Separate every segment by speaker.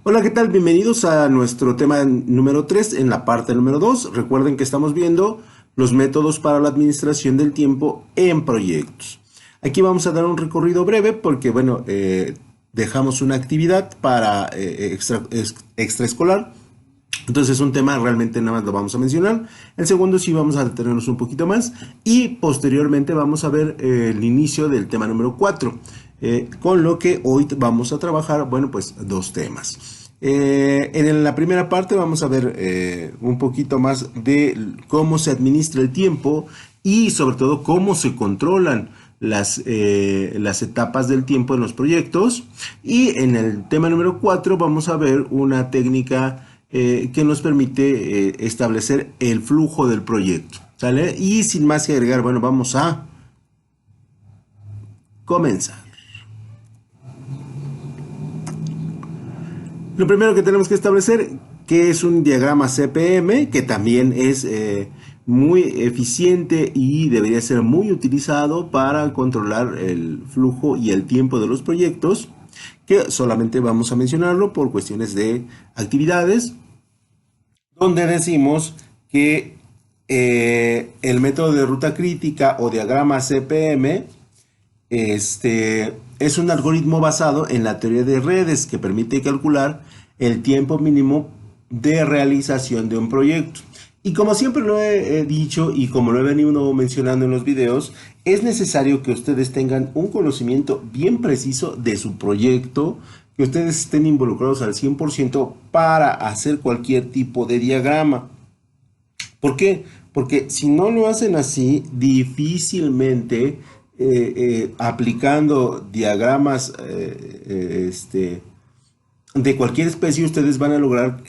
Speaker 1: Hola, ¿qué tal? Bienvenidos a nuestro tema número 3 en la parte número 2. Recuerden que estamos viendo los métodos para la administración del tiempo en proyectos. Aquí vamos a dar un recorrido breve porque, bueno, dejamos una actividad para extraescolar. Entonces es un tema realmente nada más lo vamos a mencionar. El segundo sí vamos a detenernos un poquito más y posteriormente vamos a ver el inicio del tema número 4. Con lo que hoy vamos a trabajar, bueno, pues dos temas. En la primera parte vamos a ver un poquito más de cómo se administra el tiempo y sobre todo cómo se controlan las etapas del tiempo en los proyectos. Y en el tema número 4 vamos a ver una técnica que nos permite establecer el flujo del proyecto. ¿Sale? Y sin más que agregar, bueno, vamos a comenzar. Lo primero que tenemos que establecer que es un diagrama CPM, que también es muy eficiente y debería ser muy utilizado para controlar el flujo y el tiempo de los proyectos, que solamente vamos a mencionarlo por cuestiones de actividades, donde decimos que el método de ruta crítica o diagrama CPM es un algoritmo basado en la teoría de redes que permite calcular el tiempo mínimo de realización de un proyecto. Y como siempre lo he dicho y como lo he venido mencionando en los videos, es necesario que ustedes tengan un conocimiento bien preciso de su proyecto, que ustedes estén involucrados al 100% para hacer cualquier tipo de diagrama. ¿Por qué? Porque si no lo hacen así, difícilmente aplicando diagramas de cualquier especie, ustedes van a lograr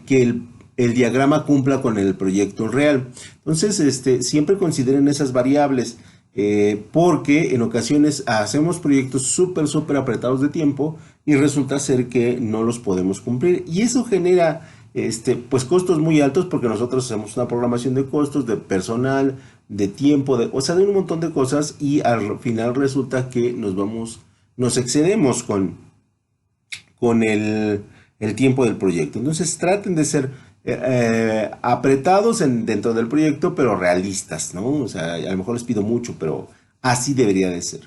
Speaker 1: que el diagrama cumpla con el proyecto real. Entonces, siempre consideren esas variables, porque en ocasiones hacemos proyectos súper apretados de tiempo y resulta ser que no los podemos cumplir. Y eso genera pues costos muy altos porque nosotros hacemos una programación de costos, de personal, de tiempo, o sea, de un montón de cosas y al final resulta que nos excedemos con el tiempo del proyecto. Entonces traten de ser apretados dentro del proyecto, pero realistas, ¿no? O sea, a lo mejor les pido mucho, pero así debería de ser.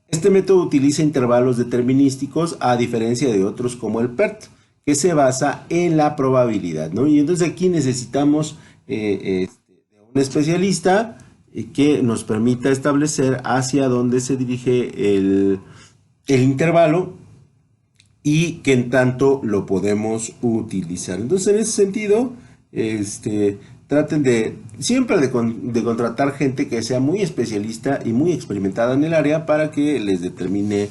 Speaker 1: Este método utiliza intervalos determinísticos a diferencia de otros como el PERT, que se basa en la probabilidad, ¿no? Y entonces aquí necesitamos de un especialista que nos permita establecer hacia dónde se dirige el intervalo y que en tanto lo podemos utilizar. Entonces, en ese sentido, traten de contratar gente que sea muy especialista y muy experimentada en el área para que les determine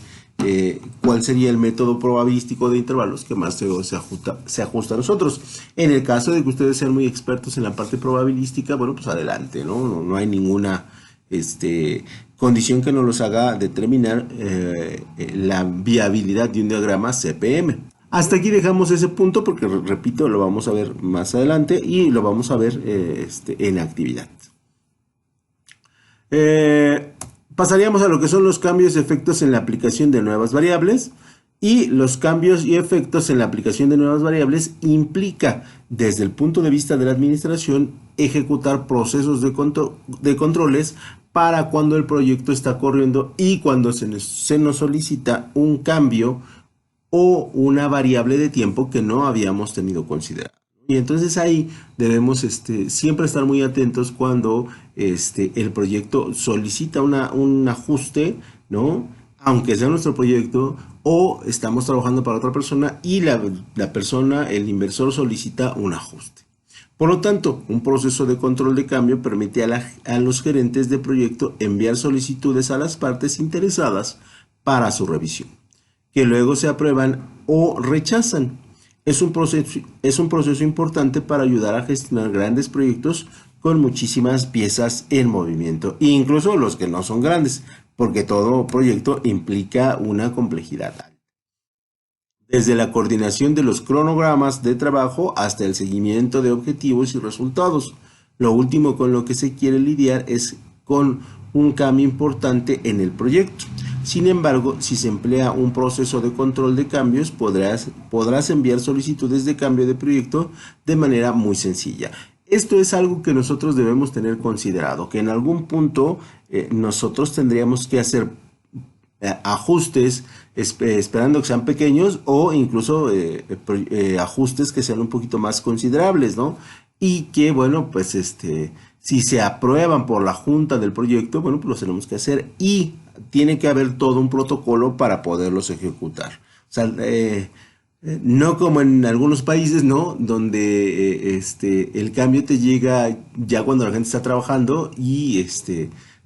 Speaker 1: cuál sería el método probabilístico de intervalos que más se ajusta a nosotros. En el caso de que ustedes sean muy expertos en la parte probabilística, bueno, pues adelante, ¿no? No hay ninguna condición que nos los haga determinar la viabilidad de un diagrama CPM. Hasta aquí dejamos ese punto porque, repito, lo vamos a ver más adelante y lo vamos a ver en actividad. Pasaríamos a lo que son los cambios y efectos en la aplicación de nuevas variables. Y los cambios y efectos en la aplicación de nuevas variables implica, desde el punto de vista de la administración, ejecutar procesos de controles para cuando el proyecto está corriendo y cuando se nos solicita un cambio o una variable de tiempo que no habíamos tenido considerado. Y entonces ahí debemos siempre estar muy atentos cuando el proyecto solicita un ajuste, ¿no? Aunque sea nuestro proyecto o estamos trabajando para otra persona y la persona, el inversor, solicita un ajuste. Por lo tanto, un proceso de control de cambio permite a los gerentes de proyecto enviar solicitudes a las partes interesadas para su revisión, que luego se aprueban o rechazan. Es un proceso importante para ayudar a gestionar grandes proyectos con muchísimas piezas en movimiento, incluso los que no son grandes, porque todo proyecto implica una complejidad alta. Desde la coordinación de los cronogramas de trabajo hasta el seguimiento de objetivos y resultados. Lo último con lo que se quiere lidiar es con un cambio importante en el proyecto. Sin embargo, si se emplea un proceso de control de cambios, podrás enviar solicitudes de cambio de proyecto de manera muy sencilla. Esto es algo que nosotros debemos tener considerado, que en algún punto nosotros tendríamos que hacer ajustes esperando que sean pequeños o incluso ajustes que sean un poquito más considerables, ¿no? Y que, bueno, pues si se aprueban por la junta del proyecto, bueno, pues los tenemos que hacer y tiene que haber todo un protocolo para poderlos ejecutar. O sea, no como en algunos países, ¿no? Donde el cambio te llega ya cuando la gente está trabajando y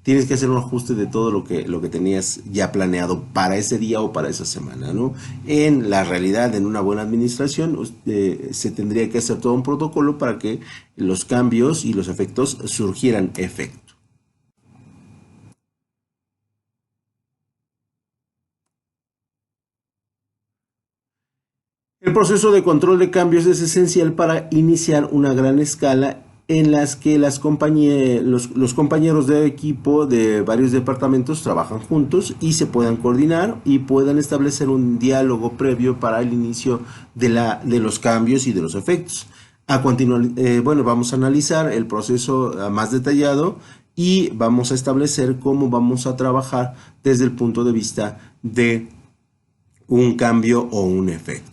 Speaker 1: tienes que hacer un ajuste de todo lo que tenías ya planeado para ese día o para esa semana, ¿no? En la realidad, en una buena administración, se tendría que hacer todo un protocolo para que los cambios y los efectos surgieran efecto. El proceso de control de cambios es esencial para iniciar una gran escala en las que los compañeros de equipo de varios departamentos trabajan juntos y se puedan coordinar y puedan establecer un diálogo previo para el inicio de los cambios y de los efectos. A continuación, bueno, vamos a analizar el proceso más detallado y vamos a establecer cómo vamos a trabajar desde el punto de vista de un cambio o un efecto.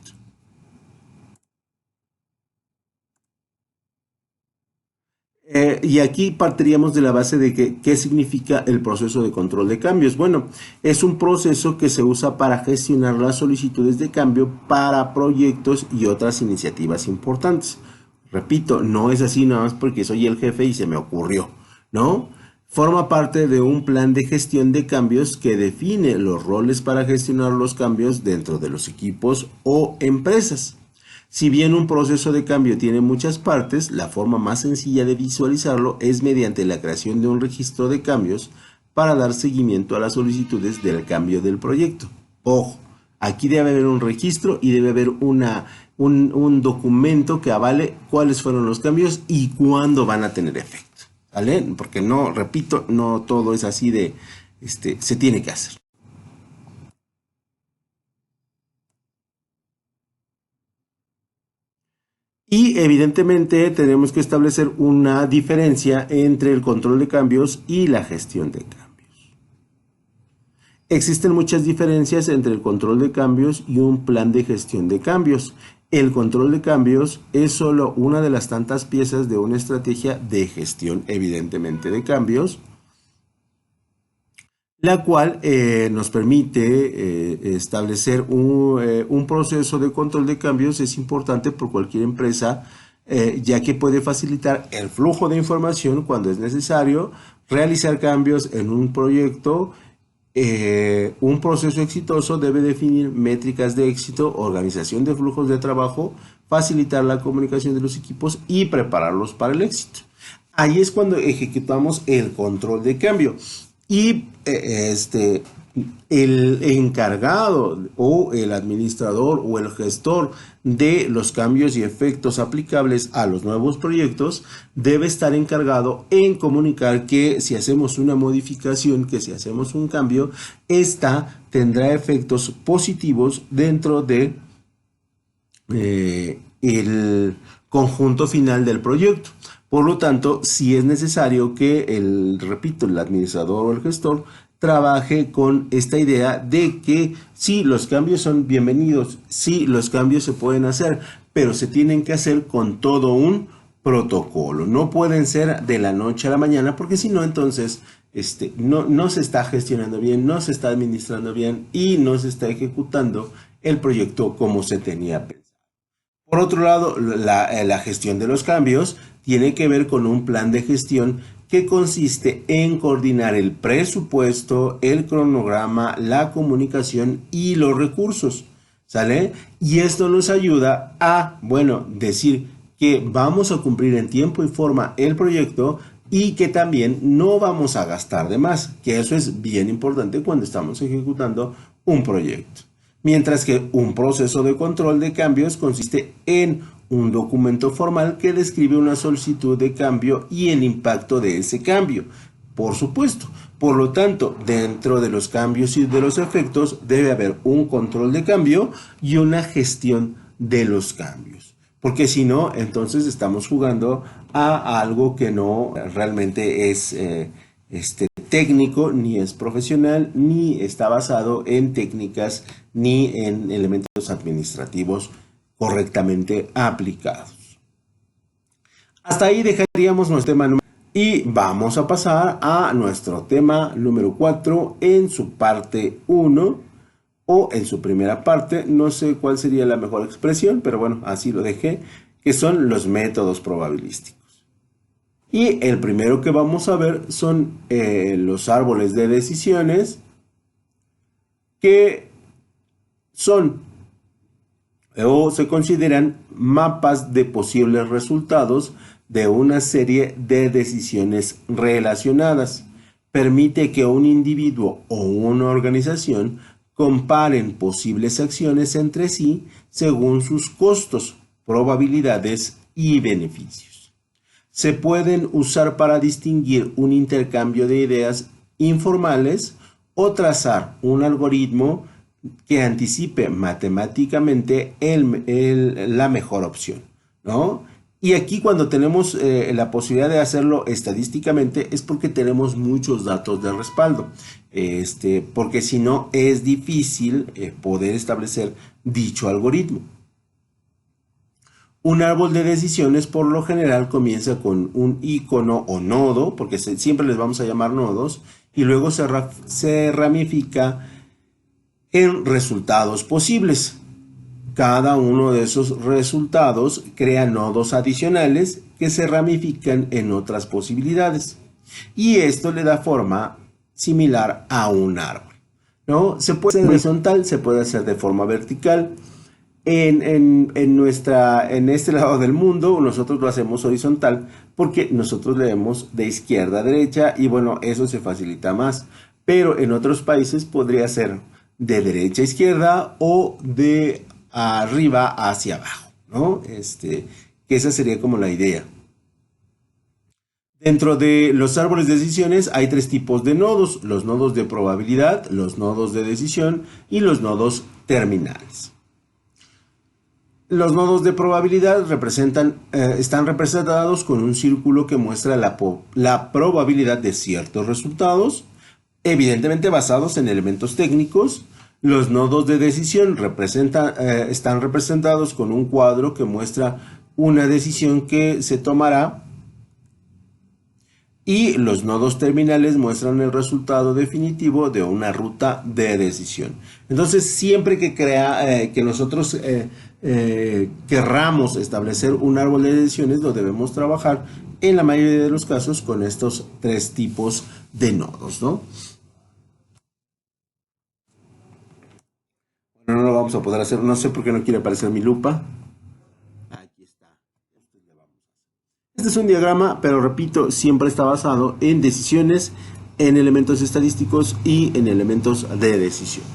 Speaker 1: Y aquí partiríamos de la base de que, ¿qué significa el proceso de control de cambios? Bueno, es un proceso que se usa para gestionar las solicitudes de cambio para proyectos y otras iniciativas importantes. Repito, no es así nada más porque soy el jefe y se me ocurrió, ¿no? Forma parte de un plan de gestión de cambios que define los roles para gestionar los cambios dentro de los equipos o empresas. Si bien un proceso de cambio tiene muchas partes, la forma más sencilla de visualizarlo es mediante la creación de un registro de cambios para dar seguimiento a las solicitudes del cambio del proyecto. Ojo, aquí debe haber un registro y debe haber un documento que avale cuáles fueron los cambios y cuándo van a tener efecto, ¿vale? Porque no, repito, no todo es así de, se tiene que hacer. Y evidentemente tenemos que establecer una diferencia entre el control de cambios y la gestión de cambios. Existen muchas diferencias entre el control de cambios y un plan de gestión de cambios. El control de cambios es solo una de las tantas piezas de una estrategia de gestión, evidentemente, de cambios, la cual nos permite establecer un proceso de control de cambios. Es importante por cualquier empresa, ya que puede facilitar el flujo de información cuando es necesario, realizar cambios en un proyecto. Un proceso exitoso debe definir métricas de éxito, organización de flujos de trabajo, facilitar la comunicación de los equipos y prepararlos para el éxito. Ahí es cuando ejecutamos el control de cambio. Y el encargado o el administrador o el gestor de los cambios y efectos aplicables a los nuevos proyectos debe estar encargado en comunicar que si hacemos una modificación, que si hacemos un cambio, esta tendrá efectos positivos dentro de el conjunto final del proyecto. Por lo tanto, si es necesario que repito, el administrador o el gestor trabaje con esta idea de que sí, los cambios son bienvenidos, sí, los cambios se pueden hacer, pero se tienen que hacer con todo un protocolo. No pueden ser de la noche a la mañana, porque si no, entonces no se está gestionando bien, no se está administrando bien y no se está ejecutando el proyecto como se tenía pensado. Por otro lado, la gestión de los cambios tiene que ver con un plan de gestión que consiste en coordinar el presupuesto, el cronograma, la comunicación y los recursos, ¿sale? Y esto nos ayuda a, bueno, decir que vamos a cumplir en tiempo y forma el proyecto y que también no vamos a gastar de más, que eso es bien importante cuando estamos ejecutando un proyecto. Mientras que un proceso de control de cambios consiste en un documento formal que describe una solicitud de cambio y el impacto de ese cambio. por supuesto. Por lo tanto, dentro de los cambios y de los efectos debe haber un control de cambio y una gestión de los cambios. Porque si no, entonces estamos jugando a algo que no realmente es técnico, ni es profesional, ni está basado en técnicas, ni en elementos administrativos correctamente aplicados. Hasta ahí dejaríamos nuestro tema número y vamos a pasar a nuestro tema número 4 en su parte 1 o en su primera parte. No sé cuál sería la mejor expresión, pero bueno, así lo dejé, que son los métodos probabilísticos. Y el primero que vamos a ver son los árboles de decisiones, que son o se consideran mapas de posibles resultados de una serie de decisiones relacionadas. Permite que un individuo o una organización comparen posibles acciones entre sí según sus costos, probabilidades y beneficios. Se pueden usar para distinguir un intercambio de ideas informales o trazar un algoritmo que anticipe matemáticamente la mejor opción, ¿no? Y aquí cuando tenemos la posibilidad de hacerlo estadísticamente es porque tenemos muchos datos de respaldo, porque si no es difícil poder establecer dicho algoritmo. Un árbol de decisiones por lo general comienza con un icono o nodo, porque siempre les vamos a llamar nodos, y luego se ramifica en resultados posibles. Cada uno de esos resultados crea nodos adicionales que se ramifican en otras posibilidades. Y esto le da forma similar a un árbol, ¿no? Se puede hacer horizontal, se puede hacer de forma vertical. En este lado del mundo nosotros lo hacemos horizontal porque nosotros leemos de izquierda a derecha y bueno, eso se facilita más. Pero en otros países podría ser de derecha a izquierda o de arriba hacia abajo, ¿no? Que esa sería como la idea. Dentro de los árboles de decisiones hay tres tipos de nodos: los nodos de probabilidad, los nodos de decisión y los nodos terminales. Los nodos de probabilidad están representados con un círculo que muestra la probabilidad de ciertos resultados, evidentemente basados en elementos técnicos. Los nodos de decisión están representados con un cuadro que muestra una decisión que se tomará, y los nodos terminales muestran el resultado definitivo de una ruta de decisión. Entonces, siempre que nosotros querramos establecer un árbol de decisiones, lo debemos trabajar en la mayoría de los casos con estos tres tipos de nodos, ¿no? No lo vamos a poder hacer, no sé por qué no quiere aparecer mi lupa. Aquí está. Este es un diagrama, pero repito, siempre está basado en decisiones, en elementos estadísticos y en elementos de decisión.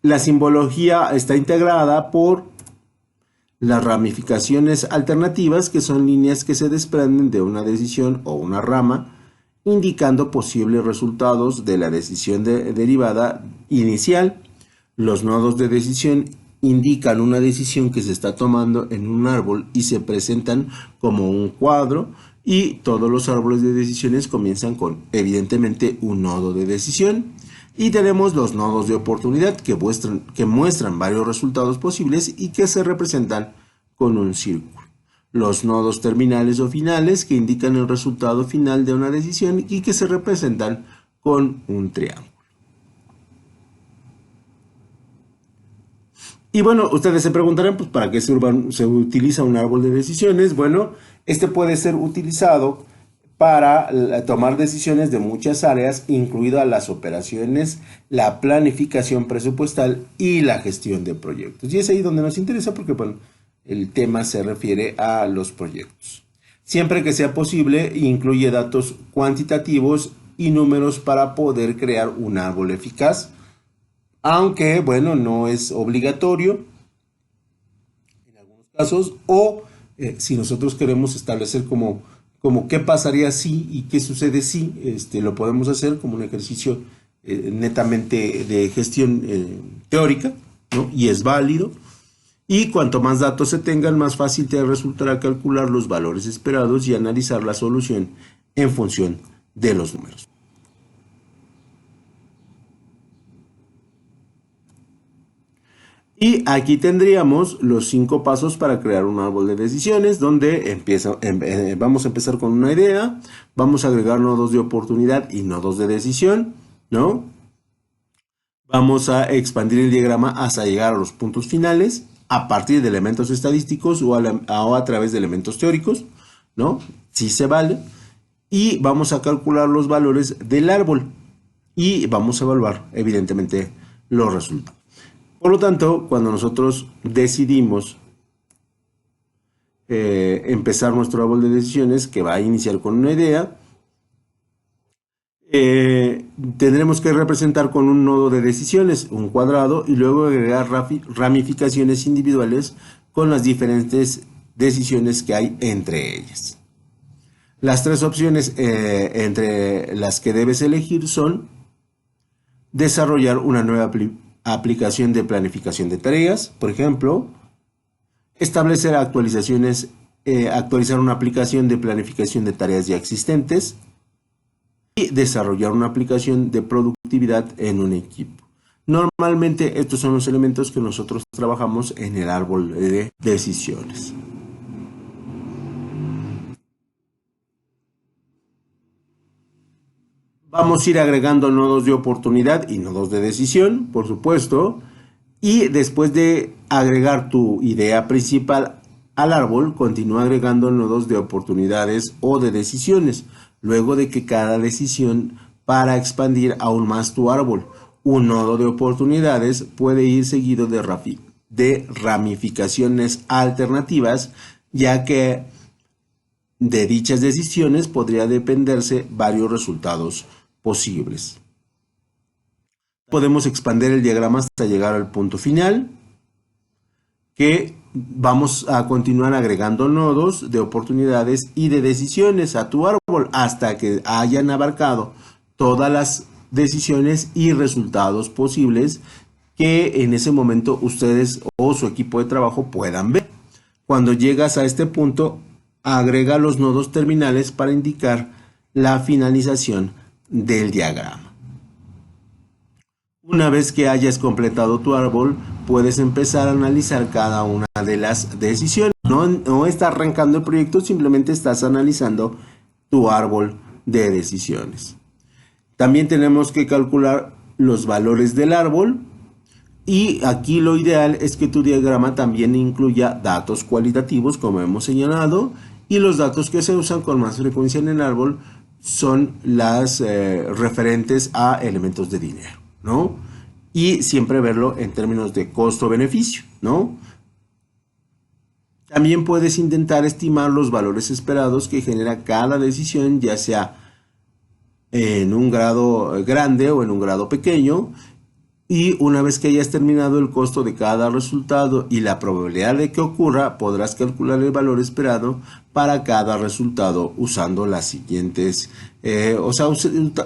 Speaker 1: La simbología está integrada por las ramificaciones alternativas, que son líneas que se desprenden de una decisión o una rama, indicando posibles resultados de la decisión derivada inicial. Los nodos de decisión indican una decisión que se está tomando en un árbol y se presentan como un cuadro, y todos los árboles de decisiones comienzan con, evidentemente, un nodo de decisión. Y tenemos los nodos de oportunidad que muestran varios resultados posibles y que se representan con un círculo. Los nodos terminales o finales que indican el resultado final de una decisión y que se representan con un triángulo. Y bueno, ustedes se preguntarán, pues, ¿para qué se utiliza un árbol de decisiones? Bueno, este puede ser utilizado para tomar decisiones de muchas áreas, incluidas las operaciones, la planificación presupuestal y la gestión de proyectos. Y es ahí donde nos interesa porque, bueno, el tema se refiere a los proyectos. Siempre que sea posible, incluye datos cuantitativos y números para poder crear un árbol eficaz, aunque, bueno, no es obligatorio en algunos casos, o Si nosotros queremos establecer como qué pasaría si y qué sucede si, lo podemos hacer como un ejercicio netamente de gestión teórica, ¿no? Y es válido. Y cuanto más datos se tengan, más fácil te resultará calcular los valores esperados y analizar la solución en función de los números. Y aquí tendríamos los 5 pasos para crear un árbol de decisiones, donde vamos a empezar con una idea, vamos a agregar nodos de oportunidad y nodos de decisión, ¿no? Vamos a expandir el diagrama hasta llegar a los puntos finales a partir de elementos estadísticos o a través de elementos teóricos, ¿no? Sí se vale. Y vamos a calcular los valores del árbol y vamos a evaluar, evidentemente, los resultados. Por lo tanto, cuando nosotros decidimos empezar nuestro árbol de decisiones, que va a iniciar con una idea, tendremos que representar con un nodo de decisiones, un cuadrado, y luego agregar ramificaciones individuales con las diferentes decisiones que hay entre ellas. Las 3 opciones entre las que debes elegir son desarrollar una nueva aplicación de planificación de tareas, por ejemplo, establecer actualizar una aplicación de planificación de tareas ya existentes y desarrollar una aplicación de productividad en un equipo. Normalmente estos son los elementos que nosotros trabajamos en el árbol de decisiones. Vamos a ir agregando nodos de oportunidad y nodos de decisión, por supuesto. Y después de agregar tu idea principal al árbol, continúa agregando nodos de oportunidades o de decisiones, luego de que cada decisión para expandir aún más tu árbol. Un nodo de oportunidades puede ir seguido de ramificaciones alternativas, ya que de dichas decisiones podría dependerse varios resultados posibles. Podemos expandir el diagrama hasta llegar al punto final, que vamos a continuar agregando nodos de oportunidades y de decisiones a tu árbol hasta que hayan abarcado todas las decisiones y resultados posibles que en ese momento ustedes o su equipo de trabajo puedan ver. Cuando llegas a este punto, agrega los nodos terminales para indicar la finalización del diagrama. Una vez que hayas completado tu árbol, puedes empezar a analizar cada una de las decisiones. No estás arrancando el proyecto, simplemente estás analizando tu árbol de decisiones. También tenemos que calcular los valores del árbol, y aquí lo ideal es que tu diagrama también incluya datos cualitativos, como hemos señalado, y los datos que se usan con más frecuencia en el árbol son las referentes a elementos de dinero, ¿no? Y siempre verlo en términos de costo-beneficio, ¿no? También puedes intentar estimar los valores esperados que genera cada decisión, ya sea en un grado grande o en un grado pequeño. Y una vez que hayas terminado el costo de cada resultado y la probabilidad de que ocurra, podrás calcular el valor esperado para cada resultado usando las siguientes,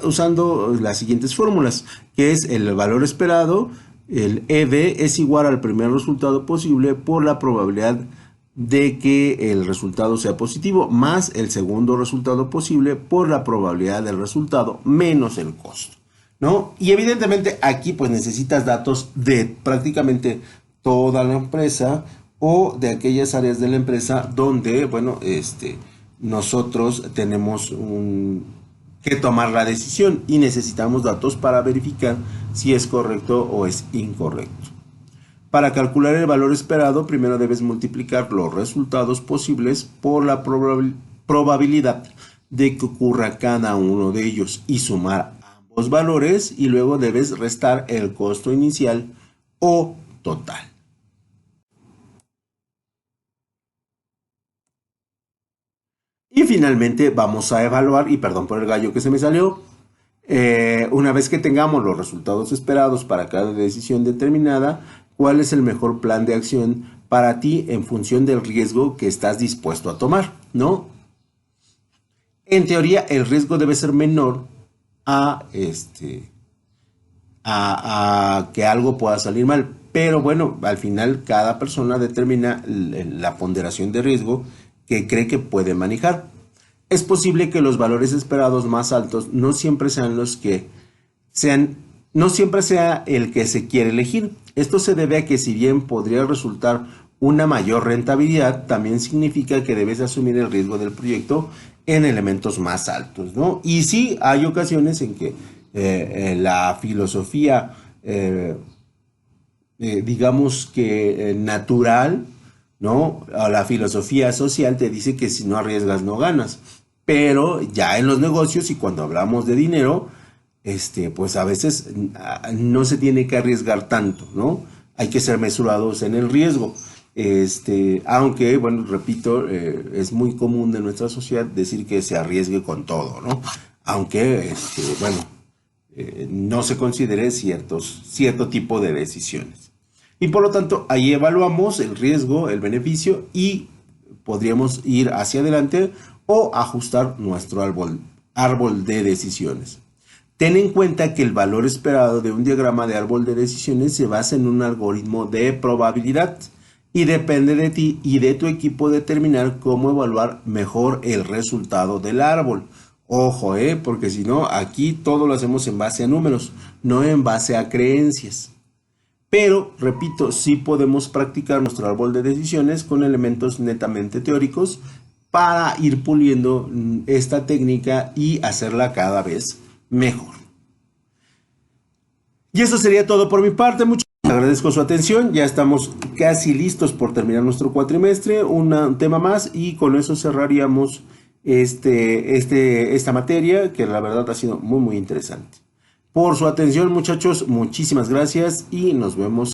Speaker 1: usando las siguientes fórmulas, que es el valor esperado, el EV es igual al primer resultado posible por la probabilidad de que el resultado sea positivo, más el segundo resultado posible por la probabilidad del resultado menos el costo, ¿no? Y evidentemente aquí pues necesitas datos de prácticamente toda la empresa o de aquellas áreas de la empresa donde, bueno, nosotros tenemos que tomar la decisión y necesitamos datos para verificar si es correcto o es incorrecto. Para calcular el valor esperado, primero debes multiplicar los resultados posibles por la probabilidad de que ocurra cada uno de ellos y sumar ambos valores, y luego debes restar el costo inicial o total. Y finalmente vamos a evaluar, y perdón por el gallo que se me salió, una vez que tengamos los resultados esperados para cada decisión determinada, cuál es el mejor plan de acción para ti en función del riesgo que estás dispuesto a tomar, ¿no? En teoría, el riesgo debe ser menor a, a que algo pueda salir mal. Pero bueno, al final cada persona determina la ponderación de riesgo que cree que puede manejar. Es posible que los valores esperados más altos no siempre sean los que sean, no siempre sea el que se quiere elegir. Esto se debe a que si bien podría resultar una mayor rentabilidad, también significa que debes asumir el riesgo del proyecto en elementos más altos, ¿no? Y sí, hay ocasiones en que la filosofía, digamos que natural, ¿no? O la filosofía social te dice que si no arriesgas no ganas. Pero ya en los negocios y cuando hablamos de dinero, pues a veces no se tiene que arriesgar tanto, ¿no? Hay que ser mesurados en el riesgo. Aunque, bueno, repito, es muy común en nuestra sociedad decir que se arriesgue con todo, ¿no? Aunque, bueno, no se considere cierto tipo de decisiones. Y por lo tanto, ahí evaluamos el riesgo, el beneficio y podríamos ir hacia adelante o ajustar nuestro árbol de decisiones. Ten en cuenta que el valor esperado de un diagrama de árbol de decisiones se basa en un algoritmo de probabilidad y depende de ti y de tu equipo determinar cómo evaluar mejor el resultado del árbol. Ojo, porque si no, aquí todo lo hacemos en base a números, no en base a creencias. Pero, repito, sí podemos practicar nuestro árbol de decisiones con elementos netamente teóricos para ir puliendo esta técnica y hacerla cada vez mejor. Y eso sería todo por mi parte. Muchas agradezco su atención. Ya estamos casi listos por terminar nuestro cuatrimestre. Un tema más y con eso cerraríamos esta materia que la verdad ha sido muy interesante. Por su atención, muchachos, muchísimas gracias y nos vemos.